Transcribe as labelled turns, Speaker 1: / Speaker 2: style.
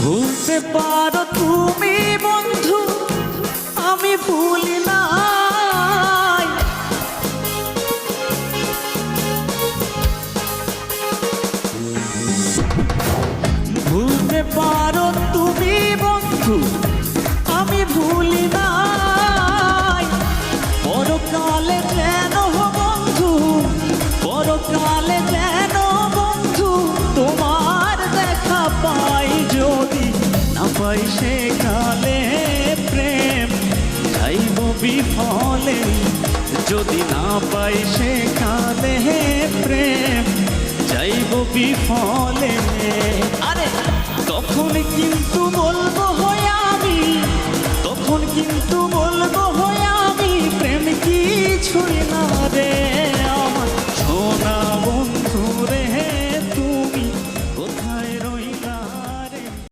Speaker 1: ভুলতে পারো তুমি বন্ধু, আমি ভুলি নাই। ভুলতে পারো তুমি বন্ধু, আমি ভুলি নাই। পরকালে যেন বন্ধু, পরকালে যেন বন্ধু তোমার দেখা পাই। যদি না পাই সেকালে প্রেম যাইব বিফলে। যদি না পাই সেকালে প্রেম যাইব বিফলে। আরে তখন কিন্তু